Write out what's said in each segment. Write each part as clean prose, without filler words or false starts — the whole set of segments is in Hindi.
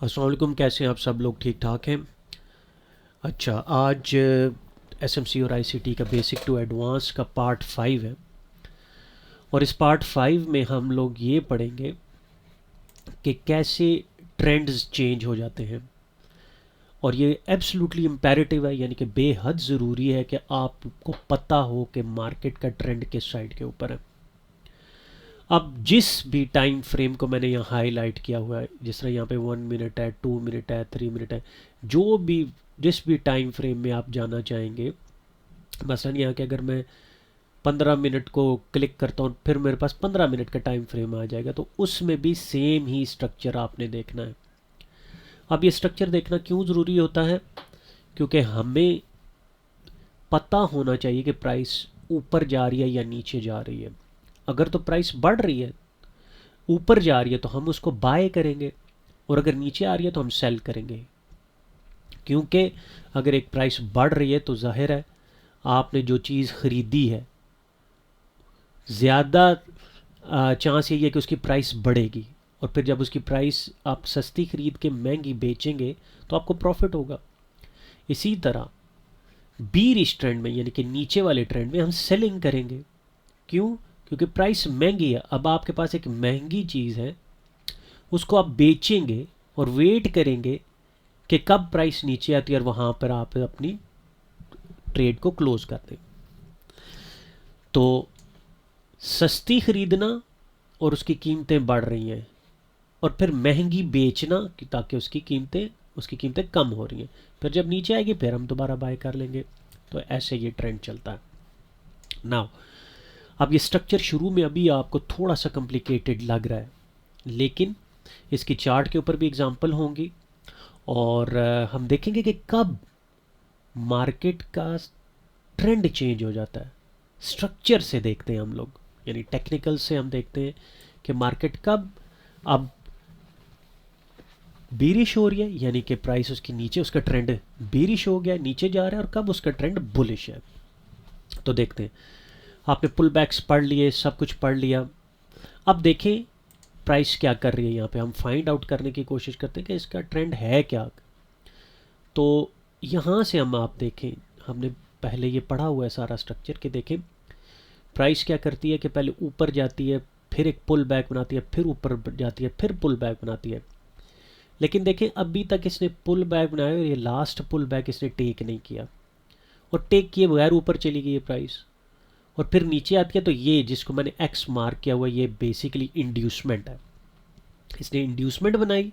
अस्सलाम वालेकुम। कैसे हैं आप सब लोग? ठीक ठाक हैं? अच्छा, आज एसएमसी और आईसीटी का बेसिक टू एडवांस का पार्ट 5 है। और इस पार्ट 5 में हम लोग ये पढ़ेंगे कि कैसे ट्रेंड्स चेंज हो जाते हैं। और ये एब्सोल्युटली इम्पेरेटिव है, यानी कि बेहद ज़रूरी है कि आपको पता हो कि मार्केट का ट्रेंड किस साइड के ऊपर है। अब जिस भी टाइम फ्रेम को मैंने यहाँ हाईलाइट किया हुआ है, जिस तरह यहाँ पे 1 मिनट है, 2 मिनट है, 3 मिनट है, जो भी जिस भी टाइम फ्रेम में आप जाना चाहेंगे, मसलन यहाँ के अगर मैं 15 मिनट को क्लिक करता हूँ फिर मेरे पास 15 मिनट का टाइम फ्रेम आ जाएगा, तो उसमें भी सेम ही स्ट्रक्चर आपने देखना है। अब ये स्ट्रक्चर देखना क्यों ज़रूरी होता है? क्योंकि हमें पता होना चाहिए कि प्राइस ऊपर जा रही है या नीचे जा रही है। अगर तो प्राइस बढ़ रही है, ऊपर जा रही है, तो हम उसको बाय करेंगे, और अगर नीचे आ रही है तो हम सेल करेंगे। क्योंकि अगर एक प्राइस बढ़ रही है तो जाहिर है आपने जो चीज़ ख़रीदी है, ज़्यादा चांस यही है कि उसकी प्राइस बढ़ेगी, और फिर जब उसकी प्राइस आप सस्ती ख़रीद के महंगी बेचेंगे तो आपको प्रॉफिट होगा। इसी तरह बीरिश ट्रेंड में, यानी कि नीचे वाले ट्रेंड में, हम सेलिंग करेंगे। क्यों? क्योंकि प्राइस महंगी है। अब आपके पास एक महंगी चीज़ है, उसको आप बेचेंगे और वेट करेंगे कि कब प्राइस नीचे आती है और वहाँ पर आप अपनी ट्रेड को क्लोज कर दें। तो सस्ती ख़रीदना और उसकी कीमतें बढ़ रही हैं, और फिर महंगी बेचना ताकि उसकी कीमतें कम हो रही हैं, फिर जब नीचे आएगी फिर हम दोबारा बाय कर लेंगे। तो ऐसे ये ट्रेंड चलता है। नाउ, अब ये स्ट्रक्चर शुरू में अभी आपको थोड़ा सा कॉम्प्लिकेटेड लग रहा है, लेकिन इसकी चार्ट के ऊपर भी एग्जांपल होंगी, और हम देखेंगे कि कब मार्केट का ट्रेंड चेंज हो जाता है। स्ट्रक्चर से देखते हैं हम लोग, यानी टेक्निकल से हम देखते हैं कि मार्केट कब अब बीरिश हो रही है, यानी कि प्राइस उसकी नीचे, उसका ट्रेंड बीरिश हो गया, नीचे जा रहा है, और कब उसका ट्रेंड बुलिश है। तो देखते हैं। आपने पुल बैक्स पढ़ लिए, सब कुछ पढ़ लिया। अब देखें प्राइस क्या कर रही है। यहाँ पे हम फाइंड आउट करने की कोशिश करते हैं कि इसका ट्रेंड है क्या। तो यहाँ से हम आप देखें, हमने पहले ये पढ़ा हुआ है सारा स्ट्रक्चर, के देखें प्राइस क्या करती है कि पहले ऊपर जाती है, फिर एक पुल बैक बनाती है, फिर ऊपर जाती है, फिर पुल बैक बनाती है। लेकिन देखें अभी तक इसने पुल बैक बनाया और ये लास्ट पुल बैक इसने टेक नहीं किया, और टेक किए बगैर ऊपर चली गई ये प्राइस, और फिर नीचे आती है। तो ये जिसको मैंने एक्स मार्क किया हुआ, ये बेसिकली इंड्यूसमेंट है। इसने इंड्यूसमेंट बनाई,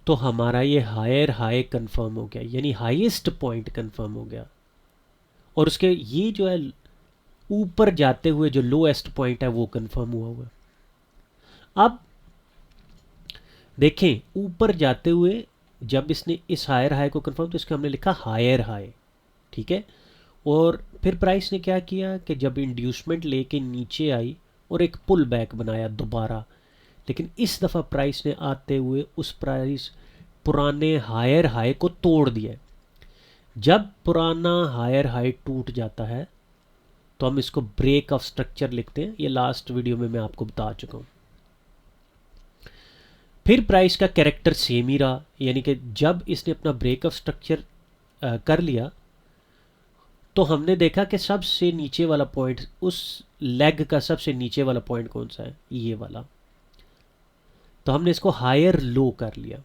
तो हमारा ये हायर हाई कंफर्म हो गया, यानी हाईएस्ट पॉइंट कंफर्म हो गया। और उसके ये जो है ऊपर जाते हुए जो लोएस्ट पॉइंट है वो कंफर्म हुआ हुआ। अब देखें ऊपर जाते हुए जब इसने इस हायर हाई को कंफर्म, तो इसका हमने लिखा हायर हाई, ठीक है। और फिर प्राइस ने क्या किया कि जब इंड्यूसमेंट लेके नीचे आई और एक पुल बैक बनाया दोबारा, लेकिन इस दफ़ा प्राइस ने आते हुए उस प्राइस पुराने हायर हाई को तोड़ दिया। जब पुराना हायर हाई टूट जाता है तो हम इसको ब्रेक ऑफ स्ट्रक्चर लिखते हैं। ये लास्ट वीडियो में मैं आपको बता चुका हूँ। फिर प्राइस का कैरेक्टर सेम ही रहा, यानी कि जब इसने अपना ब्रेक ऑफ स्ट्रक्चर कर लिया, तो हमने देखा कि सबसे नीचे वाला पॉइंट, उस लेग का सबसे नीचे वाला पॉइंट कौन सा है? ये वाला। तो हमने इसको हायर लो कर लिया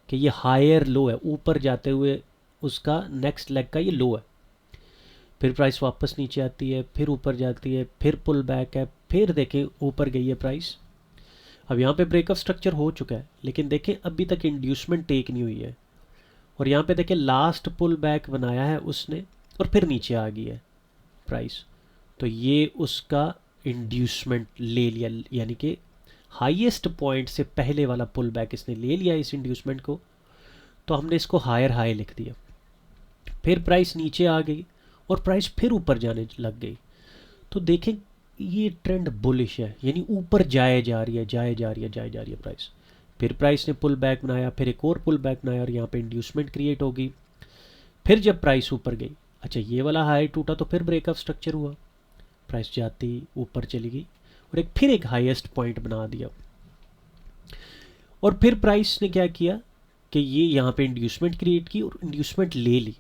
कि ये हायर लो है, ऊपर जाते हुए उसका नेक्स्ट लेग का ये लो है। फिर प्राइस वापस नीचे आती है, फिर ऊपर जाती है, फिर पुल बैक है, फिर देखें ऊपर गई है प्राइस। अब यहाँ पे ब्रेकअप स्ट्रक्चर हो चुका है, लेकिन देखें अभी तक इंड्यूसमेंट टेक नहीं हुई है। और यहाँ पे देखें लास्ट पुल बैक बनाया है उसने, और फिर नीचे आ गई है प्राइस। तो ये उसका इंड्यूसमेंट ले लिया, यानी कि हाईएस्ट पॉइंट से पहले वाला पुल बैक इसने ले लिया इस इंड्यूसमेंट को। तो हमने इसको हायर हाई लिख दिया। फिर प्राइस नीचे आ गई और प्राइस फिर ऊपर जाने लग गई। तो देखें ये ट्रेंड बुलिश है, यानी ऊपर जाए जा रही है, जाए जा रही है, जाए जा रही है प्राइस। फिर प्राइस ने पुल बैक बनाया, फिर एक और पुल बैक बनाया, और यहाँ पे इंड्यूसमेंट क्रिएट होगी। फिर जब प्राइस ऊपर गई, अच्छा ये वाला हाई टूटा, तो फिर ब्रेकअप स्ट्रक्चर हुआ, प्राइस जाती ऊपर चली गई और फिर एक हाईएस्ट पॉइंट बना दिया। और फिर प्राइस ने क्या किया कि ये यहाँ पे इंड्यूसमेंट क्रिएट की और इंड्यूसमेंट ले ली।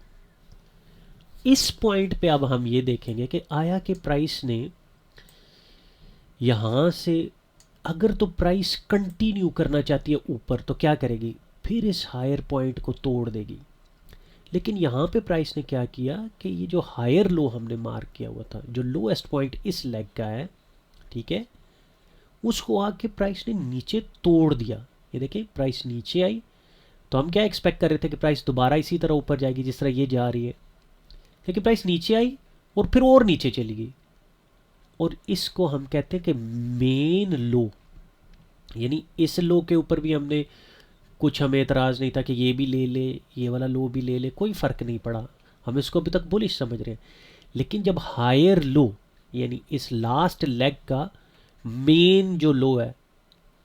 इस पॉइंट पे अब हम ये देखेंगे कि आया कि प्राइस ने यहाँ से अगर तो प्राइस कंटिन्यू करना चाहती है ऊपर तो क्या करेगी, फिर इस हायर पॉइंट को तोड़ देगी। लेकिन यहाँ पे प्राइस ने क्या किया कि ये जो हायर लो हमने मार्क किया हुआ था, जो लोएस्ट पॉइंट इस लेग का है, ठीक है, उसको आके प्राइस ने नीचे तोड़ दिया। ये देखिए प्राइस नीचे आई तो हम क्या एक्सपेक्ट कर रहे थे कि प्राइस दोबारा इसी तरह ऊपर जाएगी जिस तरह ये जा रही है, लेकिन प्राइस नीचे आई और फिर और नीचे चली गई। और इसको हम कहते हैं कि मेन लो, यानी इस लो के ऊपर भी हमने कुछ, हमें एतराज़ नहीं था कि ये भी ले ले, ये वाला लो भी ले ले, कोई फ़र्क नहीं पड़ा, हम इसको अभी तक बुलिश समझ रहे हैं। लेकिन जब हायर लो यानी इस लास्ट लेग का मेन जो लो है,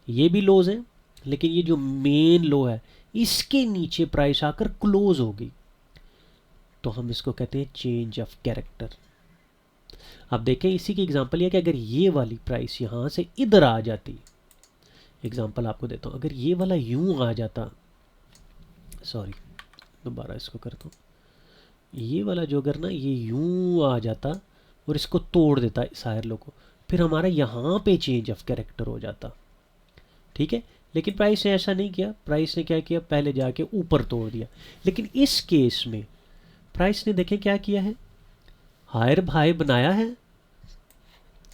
ये भी लोज हैं, लेकिन ये जो मेन लो है इसके नीचे प्राइस आकर क्लोज होगी, तो हम इसको कहते हैं चेंज ऑफ कैरेक्टर। अब देखें इसी की एग्जांपल ये कि अगर ये वाली प्राइस यहाँ से इधर आ जाती, एग्जांपल आपको देता हूँ, अगर ये वाला यूं आ जाता, सॉरी दोबारा इसको करता हूँ, ये वाला जो अगर ना ये यूं आ जाता और इसको तोड़ देता इस हायर लो को, फिर हमारा यहाँ पे चेंज ऑफ कैरेक्टर हो जाता, ठीक है। लेकिन प्राइस ने ऐसा नहीं किया, प्राइस ने क्या किया, पहले जाके ऊपर तोड़ दिया। लेकिन इस केस में प्राइस ने देखें क्या किया है, हायर हाई बनाया है,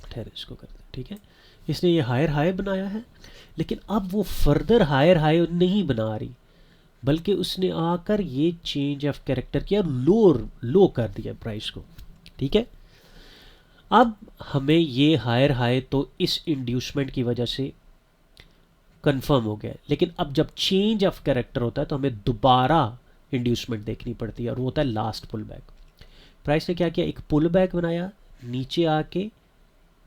ठहर इसको करते हैं, ठीक है, इसने ये हायर हाई बनाया है, लेकिन अब वो फर्दर हायर हाई नहीं बना रही, बल्कि उसने आकर ये चेंज ऑफ कैरेक्टर किया, लोअर लो कर दिया प्राइस को, ठीक है। अब हमें ये हायर हाई तो इस इंड्यूसमेंट की वजह से कंफर्म हो गया, लेकिन अब जब चेंज ऑफ कैरेक्टर होता है तो हमें दोबारा इंड्यूसमेंट देखनी पड़ती है, और वो होता है लास्ट पुल बैक। प्राइस ने क्या किया, एक पुल बैक बनाया, नीचे आके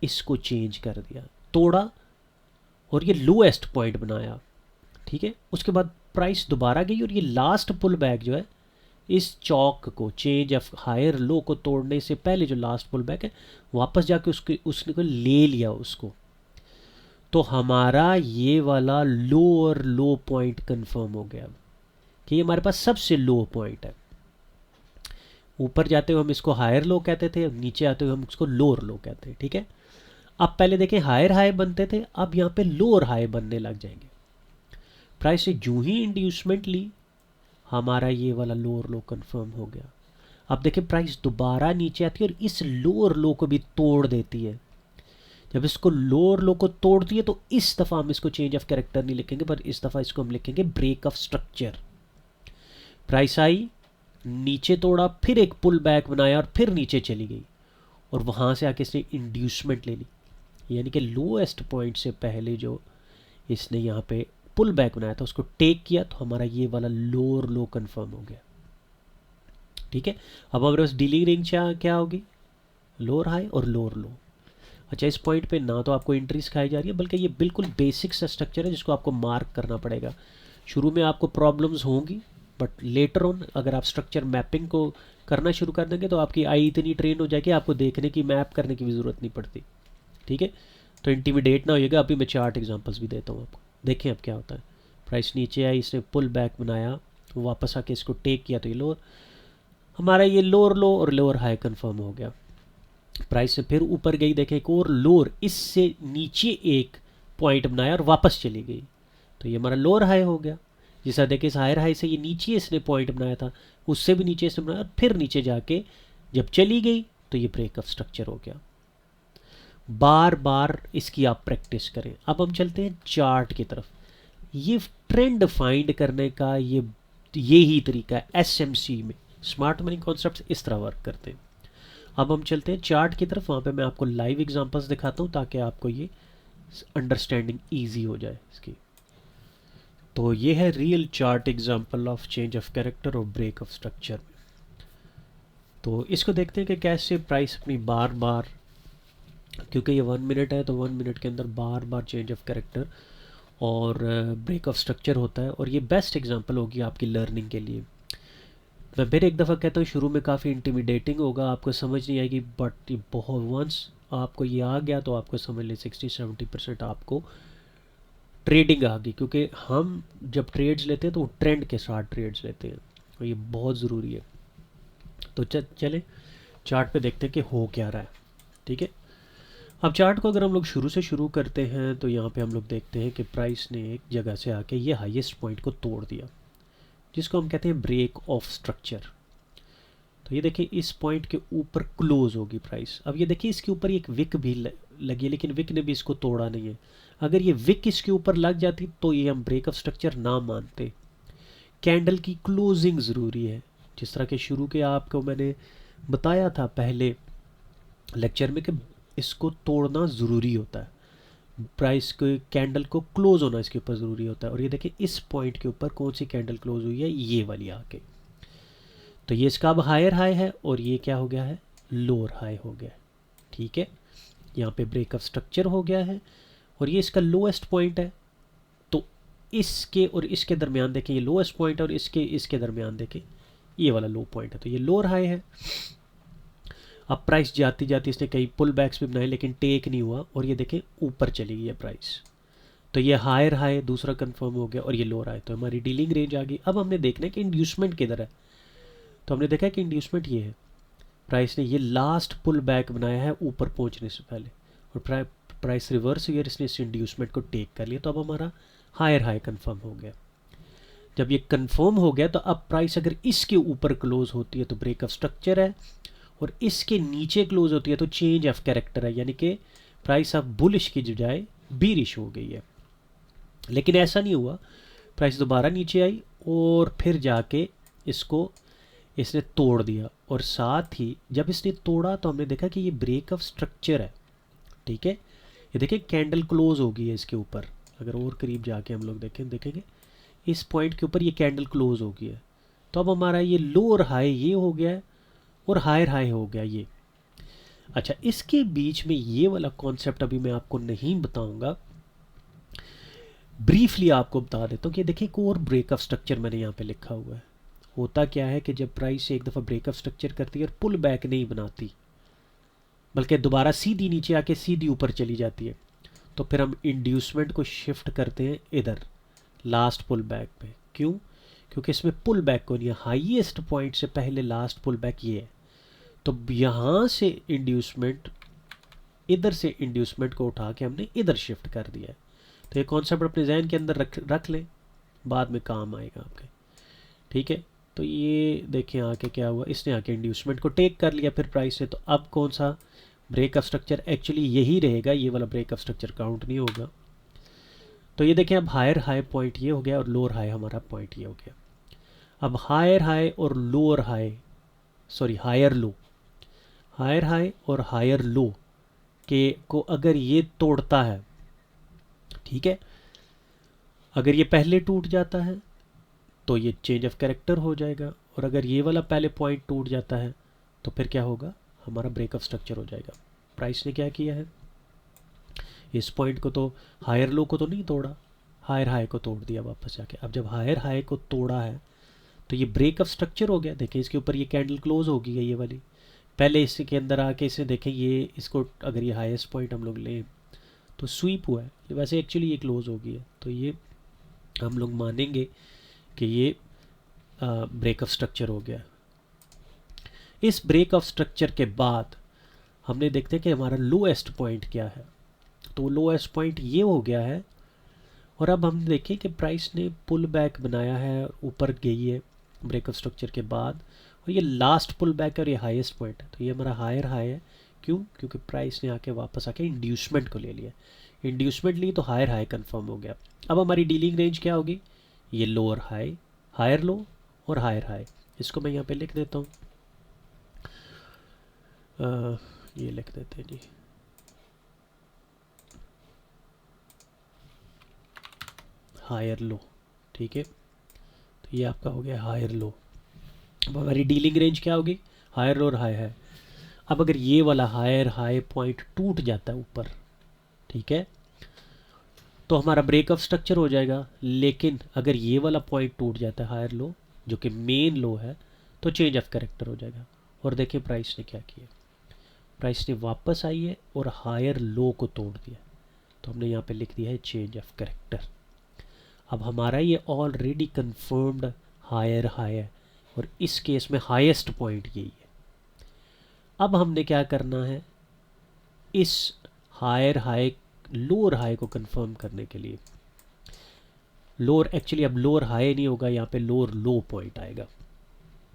इसको चेंज कर दिया, तोड़ा और ये लोएस्ट पॉइंट बनाया, ठीक है। उसके बाद प्राइस दोबारा गई और ये लास्ट पुल बैक जो है, इस चौक को, चेंज ऑफ हायर लो को तोड़ने से पहले जो लास्ट पुल बैक है, वापस जाके उसने को ले लिया उसको, तो हमारा ये वाला लोअर लो पॉइंट कंफर्म हो गया कि ये हमारे पास सबसे लो पॉइंट है। ऊपर जाते हुए हम इसको हायर लो कहते थे, नीचे आते हुए हम इसको लोअर लो कहते हैं, ठीक है। अब पहले देखें हायर हाई बनते थे, अब यहाँ पे लोअर हाई बनने लग जाएंगे। प्राइस से जो ही इंड्यूसमेंट ली, हमारा ये वाला लोअर लो कंफर्म हो गया। अब देखें प्राइस दोबारा नीचे आती है और इस लोअर लो को भी तोड़ देती है। जब इसको लोअर लो को तोड़ती है तो इस दफ़ा हम इसको चेंज ऑफ कैरेक्टर नहीं लिखेंगे, पर इस दफ़ा इसको हम लिखेंगे ब्रेक ऑफ स्ट्रक्चर। प्राइस आई, नीचे तोड़ा, फिर एक पुल बैक बनाया और फिर नीचे चली गई, और वहाँ से आके इसने इंड्यूसमेंट ले ली, यानी कि लोएस्ट पॉइंट से पहले जो इसने यहाँ पे पुल बैक बनाया था उसको टेक किया, तो हमारा ये वाला लोअर लो कंफर्म हो गया, ठीक है। अब हमारे पास डीलिंग रेंज क्या होगी, लोअर हाई और लोअर लो। अच्छा, इस पॉइंट पे ना तो आपको एंट्री सिखाई जा रही है, बल्कि ये बिल्कुल बेसिक सा स्ट्रक्चर है जिसको आपको मार्क करना पड़ेगा। शुरू में आपको प्रॉब्लम्स होंगी, बट लेटर ऑन अगर आप स्ट्रक्चर मैपिंग को करना शुरू कर देंगे तो आपकी आई इतनी ट्रेन हो जाएगी, आपको देखने की, मैप करने की भी ज़रूरत नहीं पड़ती, ठीक है। तो इंटिमिडेट ना होइएगा। अभी मैं चार्ट एग्जांपल्स भी देता हूँ आपको, देखें अब क्या होता है। प्राइस नीचे आई, इसने पुल बैक बनाया, वापस आके इसको टेक किया, तो ये लोअर, हमारा ये लोअर लो और लोअर हाई कंफर्म हो गया। प्राइस से फिर ऊपर गई, देखें एक और लोअर, इससे नीचे एक पॉइंट बनाया और वापस चली गई, तो ये हमारा लोअर हाई हो गया। जैसा देखें इस हायर हाई से ये नीचे इसने पॉइंट बनाया था, उससे भी नीचे इसने बनाया, फिर नीचे जाके जब चली गई तो ये ब्रेक ऑफ स्ट्रक्चर हो गया। बार बार इसकी आप प्रैक्टिस करें। अब हम चलते हैं चार्ट की तरफ। ये ट्रेंड फाइंड करने का ये ही तरीका है। एसएमसी में स्मार्ट मनी कॉन्सेप्ट्स इस तरह वर्क करते हैं। अब हम चलते हैं चार्ट की तरफ, वहाँ पे मैं आपको लाइव एग्जांपल्स दिखाता हूँ ताकि आपको ये अंडरस्टैंडिंग ईजी हो जाए इसकी। तो ये है real chart example of change of character और ब्रेक ऑफ स्ट्रक्चर। तो इसको देखते हैं कि कैसे प्राइस अपनी बार बार, क्योंकि ये 1 मिनट है तो 1 मिनट के अंदर बार बार चेंज ऑफ कैरेक्टर और ब्रेक ऑफ स्ट्रक्चर होता है, और ये बेस्ट एग्जांपल होगी आपकी लर्निंग के लिए। मैं फिर एक दफ़ा कहता हूँ, शुरू में काफ़ी इंटिमिडेटिंग होगा, आपको समझ नहीं आएगी, बट ये बहुत वंस आपको ये आ गया तो आपको समझ ले 60-70% आपको ट्रेडिंग आ गई, क्योंकि हम जब ट्रेड्स लेते हैं तो वो ट्रेंड के साथ ट्रेड्स लेते हैं, और ये बहुत ज़रूरी है। तो चले चार्ट पे देखते हैं कि हो क्या रहा है। ठीक है, अब चार्ट को अगर हम लोग शुरू से शुरू करते हैं तो यहाँ पे हम लोग देखते हैं कि प्राइस ने एक जगह से आके ये हाईएस्ट पॉइंट को तोड़ दिया, जिसको हम कहते हैं ब्रेक ऑफ स्ट्रक्चर। तो ये देखिए इस पॉइंट के ऊपर क्लोज होगी प्राइस। अब ये देखिए इसके ऊपर एक विक भी लगी है, लेकिन विक ने भी इसको तोड़ा नहीं है। अगर ये विक इसके ऊपर लग जाती तो ये हम ब्रेक ऑफ स्ट्रक्चर ना मानते। कैंडल की क्लोजिंग ज़रूरी है, जिस तरह के शुरू के आपको मैंने बताया था पहले लेक्चर में कि इसको तोड़ना ज़रूरी होता है। प्राइस के कैंडल को क्लोज होना इसके ऊपर ज़रूरी होता है। और ये देखिए इस पॉइंट के ऊपर कौन सी कैंडल क्लोज हुई है, ये वाली आके। तो ये इसका अब हायर हाई है और ये क्या हो गया है, लोअर हाई हो गया। ठीक है, यहाँ पे ब्रेक ऑफ स्ट्रक्चर हो गया है और ये इसका लोएस्ट पॉइंट है। तो इसके और इसके दरमियान देखें, ये लोएस्ट पॉइंट और इसके दरमियान देखें ये वाला लो पॉइंट है, तो ये लोअर हाई है। अब प्राइस जाती जाती इसने कई पुल बैक्स भी बनाए लेकिन टेक नहीं हुआ, और ये देखें ऊपर चली गई है प्राइस। तो ये हायर हाई दूसरा कंफर्म हो गया और ये लोअर हाई, तो हमारी डीलिंग रेंज आ गई। अब हमने देखना है कि इंड्यूसमेंट किधर है। तो हमने देखा कि इंड्यूसमेंट ये है, प्राइस ने ये लास्ट पुल बैक बनाया है ऊपर पहुंचने से पहले, और प्राइस रिवर्स हुई, इसने इस इंड्यूसमेंट को टेक कर लिया। तो अब हमारा हायर हाई कंफर्म हो गया। जब ये कंफर्म हो गया तो अब प्राइस अगर इसके ऊपर क्लोज होती है तो ब्रेक ऑफ स्ट्रक्चर है, और इसके नीचे क्लोज होती है तो चेंज ऑफ कैरेक्टर है, यानी कि प्राइस अब बुलिश की बजाय बीरिश हो गई है। लेकिन ऐसा नहीं हुआ, प्राइस दोबारा नीचे आई और फिर जाके इसको इसने तोड़ दिया, और साथ ही जब इसने तोड़ा तो हमने देखा कि ये ब्रेक ऑफ स्ट्रक्चर है। ठीक है, ये देखिए कैंडल क्लोज हो गई है इसके ऊपर। अगर और करीब जाके हम लोग देखेंगे इस पॉइंट के ऊपर ये कैंडल क्लोज हो गई है। तो अब हमारा ये लोअर हाई ये हो गया है और हायर हाई हो गया ये। अच्छा, इसके बीच में ये वाला कॉन्सेप्ट अभी मैं आपको नहीं बताऊंगा, ब्रीफली आपको बता देता हूँ कि देखिए एक और ब्रेक ऑफ स्ट्रक्चर मैंने यहाँ पे लिखा हुआ है। होता क्या है कि जब प्राइस एक दफ़ा ब्रेक ऑफ स्ट्रक्चर करती है और पुल बैक नहीं बनाती, बल्कि दोबारा सीधी नीचे आके सीधी ऊपर चली जाती है, तो फिर हम इंड्यूसमेंट को शिफ्ट करते हैं इधर लास्ट पुल बैक पे। क्यों? क्योंकि इसमें पुल बैक को नहीं है, हाईएस्ट पॉइंट से पहले लास्ट पुल बैक ये है। तो यहाँ से इंड्यूसमेंट, इधर से इंड्यूसमेंट को उठा के हमने इधर शिफ्ट कर दिया है। तो ये कॉन्सेप्ट अपने जहन के अंदर रख लें, बाद में काम आएगा आपके। ठीक है, तो ये देखें आके क्या हुआ, इसने आके इंड्यूसमेंट को टेक कर लिया फिर प्राइस से। तो अब कौन सा ब्रेक ऑफ स्ट्रक्चर, एक्चुअली यही रहेगा, ये वाला ब्रेक ऑफ स्ट्रक्चर काउंट नहीं होगा। तो ये देखें अब हायर हाई पॉइंट ये हो गया और लोअर हाई हमारा पॉइंट ये हो गया। अब हायर हाई और lower high, sorry higher low, higher high और हायर लो के को अगर ये तोड़ता है, ठीक है, अगर ये पहले टूट जाता है तो ये चेंज ऑफ कैरेक्टर हो जाएगा, और अगर ये वाला पहले पॉइंट टूट जाता है तो फिर क्या होगा, हमारा ब्रेक ऑफ स्ट्रक्चर हो जाएगा। प्राइस ने क्या किया है, इस पॉइंट को तो, हायर लो को तो नहीं तोड़ा, हायर हाई को तोड़ दिया वापस जाके। अब जब हायर हाई को तोड़ा है तो ये ब्रेक ऑफ स्ट्रक्चर हो गया। देखिए इसके ऊपर ये कैंडल क्लोज हो गई है ये वाली, पहले इसके अंदर आके इसे देखें, ये इसको अगर ये हाईएस्ट पॉइंट हम लोग लें तो स्वीप हुआ है, वैसे एक्चुअली ये क्लोज हो गई है। तो ये हम लोग मानेंगे कि ये ब्रेक ऑफ स्ट्रक्चर हो गया। इस ब्रेक ऑफ स्ट्रक्चर के बाद हमने देखते हैं कि हमारा लोएस्ट पॉइंट क्या है। तो लोएस्ट पॉइंट ये हो गया है, और अब हम देखें कि प्राइस ने पुल बैक बनाया है, ऊपर गई है ब्रेक ऑफ स्ट्रक्चर के बाद, और ये लास्ट पुल बैक और ये हाईएस्ट पॉइंट है। तो ये हमारा हायर हाई है। क्यों? क्योंकि प्राइस ने आके वापस आके इंड्यूसमेंट को ले लिया, इंड्यूसमेंट ली तो हायर हाई कंफर्म हो गया। अब हमारी डीलिंग रेंज क्या होगी, ये लोअर हाई, हायर लो और हायर हाई। इसको मैं यहाँ पे लिख देता हूँ, ये लिख देते हैं जी, हायर लो। ठीक है, तो ये आपका हो गया हायर लो। अब हमारी डीलिंग रेंज क्या होगी, हायर लो और हाई हाई। अब अगर ये वाला हायर हाई पॉइंट टूट जाता है ऊपर, ठीक है, तो हमारा ब्रेक ऑफ स्ट्रक्चर हो जाएगा। लेकिन अगर ये वाला पॉइंट टूट जाता है हायर लो, जो कि मेन लो है, तो चेंज ऑफ कैरेक्टर हो जाएगा। और देखिए प्राइस ने क्या किया, प्राइस ने वापस आई है और हायर लो को तोड़ दिया। तो हमने यहाँ पे लिख दिया है चेंज ऑफ कैरेक्टर। अब हमारा ये ऑलरेडी कंफर्म्ड हायर हाई है और इस केस में हाईएस्ट पॉइंट यही है। अब हमने क्या करना है, इस हायर हाई लोअर हाई को कंफर्म करने के लिए, लोअर एक्चुअली अब लोअर हाई नहीं होगा, यहाँ पे लोअर लो पॉइंट आएगा।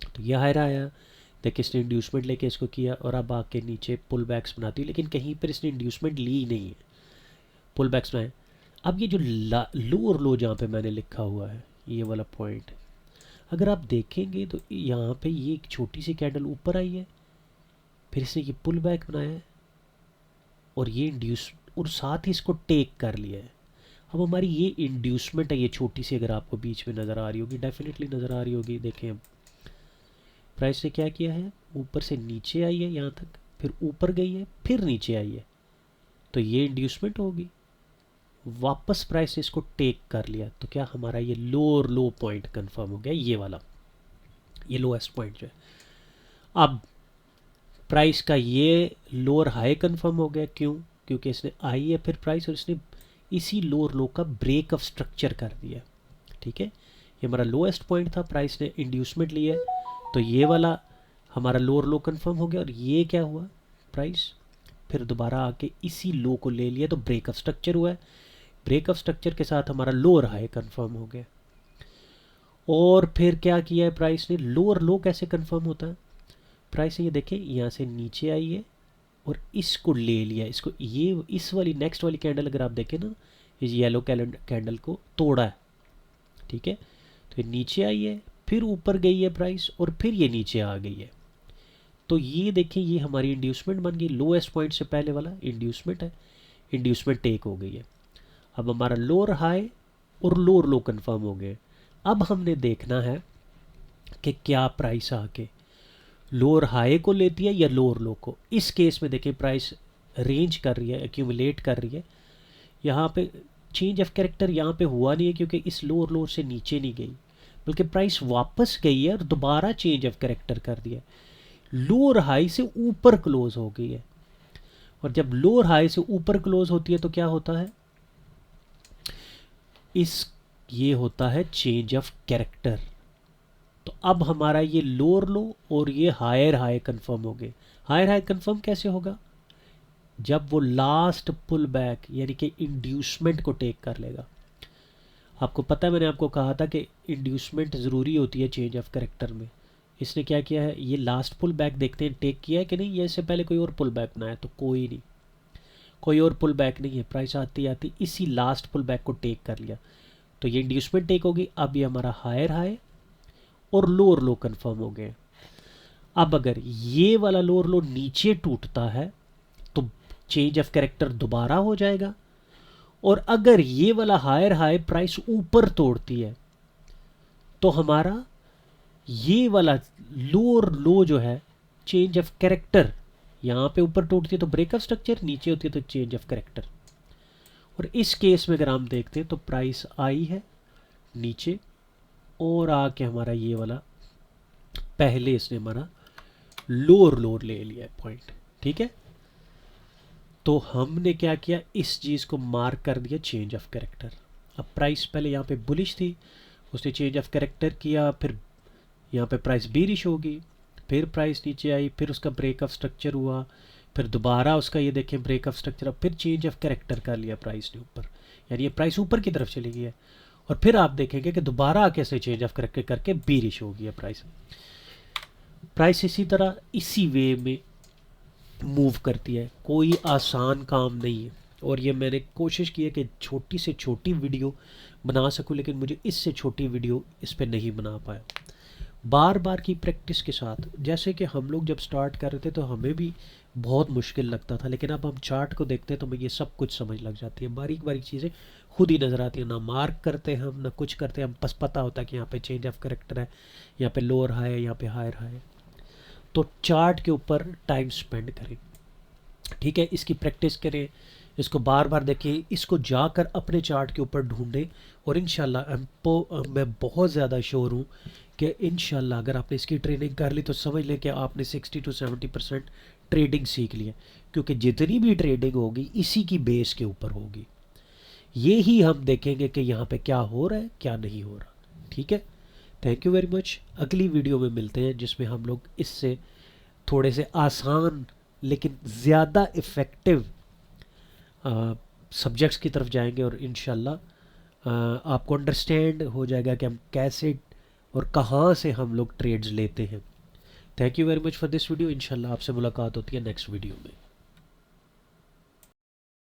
तो ये हायर आया, देखिए इसने इंड्यूसमेंट लेके इसको किया और अब आके नीचे पुल बैक्स बनाती है, लेकिन कहीं पर इसने इंड्यूसमेंट ली नहीं है, पुल बैक्स में। अब ये जो लोअर लो जहाँ पे मैंने लिखा हुआ है ये वाला पॉइंट, अगर आप देखेंगे तो यहाँ पे ये एक छोटी सी कैंडल ऊपर आई है, फिर इसने ये पुल बैक बनाया है और ये इंड्यूस और साथ ही इसको टेक कर लिया है। अब हमारी ये इंड्यूसमेंट है, ये छोटी सी, अगर आपको बीच में नज़र आ रही होगी, डेफिनेटली नज़र आ रही होगी। देखें अब प्राइस ने क्या किया है, ऊपर से नीचे आई है यहाँ तक, फिर ऊपर गई है, फिर नीचे आई है, तो ये इंड्यूसमेंट होगी। वापस प्राइस ने इसको टेक कर लिया, तो क्या हमारा ये लोअर लो पॉइंट कंफर्म हो गया, ये वाला, ये लोएस्ट पॉइंट जो है। अब प्राइस का ये लोअर हाई कंफर्म हो गया, क्यों? क्योंकि इसने आई है फिर प्राइस और इसने इसी लोअर लो का ब्रेक ऑफ स्ट्रक्चर कर दिया। ठीक है, ये हमारा लोएस्ट पॉइंट था, प्राइस ने इंड्यूसमेंट लिया है, तो ये वाला हमारा लोअर लो कंफर्म हो गया। और ये क्या हुआ, प्राइस फिर दोबारा आके इसी लो को ले लिया, तो ब्रेक ऑफ स्ट्रक्चर हुआ है। ब्रेक ऑफ स्ट्रक्चर के साथ हमारा लोअर हाई कंफर्म हो गया। और फिर क्या किया है प्राइस ने, लोअर लो कैसे कंफर्म होता है, प्राइस ये देखें यहाँ से नीचे आई है और इसको ले लिया, इसको ये इस वाली नेक्स्ट वाली कैंडल अगर आप देखें ना, इस येलो कैंडल को तोड़ा है। ठीक है, तो ये नीचे आई है, फिर ऊपर गई है प्राइस और फिर ये नीचे आ गई है। तो ये देखें, ये हमारी इंड्यूसमेंट बन गई, लोएस्ट पॉइंट से पहले वाला इंड्यूसमेंट है, इंड्यूसमेंट टेक हो गई है। अब हमारा लोअर हाई और लोअर लो कंफर्म हो गए। अब हमने देखना है कि क्या प्राइस आके लोअर हाई को लेती है या लोअर लो को। इस केस में देखिए प्राइस रेंज कर रही है, एक्यूमुलेट कर रही है। यहाँ पे चेंज ऑफ कैरेक्टर यहाँ पे हुआ नहीं है क्योंकि इस लोअर लो से नीचे नहीं गई, बल्कि प्राइस वापस गई है और दोबारा चेंज ऑफ कैरेक्टर कर दिया, लोअर हाई से ऊपर क्लोज हो गई है। और जब लोअर हाई से ऊपर क्लोज होती है तो क्या होता है, ये होता है चेंज ऑफ कैरेक्टर। तो अब हमारा ये लोअर लो और ये हायर हाई कंफर्म हो गए। हायर हाई कंफर्म कैसे होगा, जब वो लास्ट पुल बैक यानी कि इंड्यूसमेंट को टेक कर लेगा। आपको पता है, मैंने आपको कहा था कि इंड्यूसमेंट ज़रूरी होती है चेंज ऑफ कैरेक्टर में। इसने क्या किया है, ये लास्ट पुल बैक देखते हैं टेक किया है कि नहीं, ये इससे पहले कोई और पुल बैक बनाया, तो कोई नहीं, कोई और पुल बैक नहीं है। प्राइस आती आती इसी लास्ट पुल बैक को टेक कर लिया, तो ये इंड्यूसमेंट टेक होगी। अब ये हमारा हायर हाई और लोअर लो कंफर्म हो गए। अब अगर ये वाला लोअर लो नीचे टूटता है तो चेंज ऑफ कैरेक्टर दोबारा हो जाएगा, और अगर ये वाला हायर हाई प्राइस ऊपर तोड़ती है तो हमारा ये वाला लोअर लो जो है चेंज ऑफ कैरेक्टर, यहाँ पे ऊपर टूटती है तो ब्रेक ऑफ स्ट्रक्चर, नीचे होती है तो चेंज ऑफ कैरेक्टर। और इस केस में अगर हम देखते हैं तो प्राइस आई है नीचे और आके हमारा ये वाला पहले इसने हमारा लोअर ले लिया है पॉइंट। ठीक है, तो हमने क्या किया, इस चीज़ को मार्क कर दिया चेंज ऑफ कैरेक्टर। अब प्राइस पहले यहाँ पे बुलिश थी, उसने चेंज ऑफ कैरेक्टर किया, फिर यहाँ पे प्राइस बीरिश होगी, फिर प्राइस नीचे आई, फिर उसका ब्रेक ऑफ स्ट्रक्चर हुआ, फिर दोबारा उसका ये देखें ब्रेक ऑफ स्ट्रक्चर, अब फिर चेंज ऑफ कैरेक्टर कर लिया प्राइस ने ऊपर, यानी ये प्राइस ऊपर की तरफ चली गई है। और फिर आप देखेंगे कि दोबारा कैसे चेंज ऑफ कैरेक्टर करके बीरिश हो गया प्राइस। प्राइस इसी तरह इसी वे में मूव करती है, कोई आसान काम नहीं है। और ये मैंने कोशिश की है कि छोटी से छोटी वीडियो बना सकूं, लेकिन मुझे इससे छोटी वीडियो इस पर नहीं बना पाया। बार बार की प्रैक्टिस के साथ, जैसे कि हम लोग जब स्टार्ट कर रहे थे तो हमें भी बहुत मुश्किल लगता था, लेकिन अब हम चार्ट को देखते हैं तो हमें ये सब कुछ समझ लग जाती है, बारीक बारीक चीज़ें खुद ही नज़र आती है। ना मार्क करते हैं हम, ना कुछ करते हैं हम, बस पता होता है कि यहाँ पे चेंज ऑफ कैरेक्टर है, यहाँ पे लोअर हाई है, यहाँ पे हायर हाई है। तो चार्ट के ऊपर टाइम स्पेंड करें, ठीक है, इसकी प्रैक्टिस करें, इसको बार बार देखें, इसको जाकर अपने चार्ट के ऊपर ढूंढें। और इंशाल्लाह मैं बहुत ज़्यादा श्योर हूँ कि इंशाल्लाह अगर आपने इसकी ट्रेनिंग कर ली तो समझ लें कि आपने 60 to 70% ट्रेडिंग सीख लिया, क्योंकि जितनी भी ट्रेडिंग होगी इसी की बेस के ऊपर होगी। ये ही हम देखेंगे कि यहाँ पे क्या हो रहा है क्या नहीं हो रहा। ठीक है, थैंक यू वेरी मच। अगली वीडियो में मिलते हैं जिसमें हम लोग इससे थोड़े से आसान लेकिन ज़्यादा इफ़ेक्टिव सब्जेक्ट्स की तरफ जाएंगे और इंशाल्लाह आपको अंडरस्टैंड हो जाएगा कि हम कैसे और कहाँ से हम लोग ट्रेड्स लेते हैं। Thank you very much for this video. इंशाल्लाह आपसे मुलाकात होती है नेक्स्ट वीडियो में।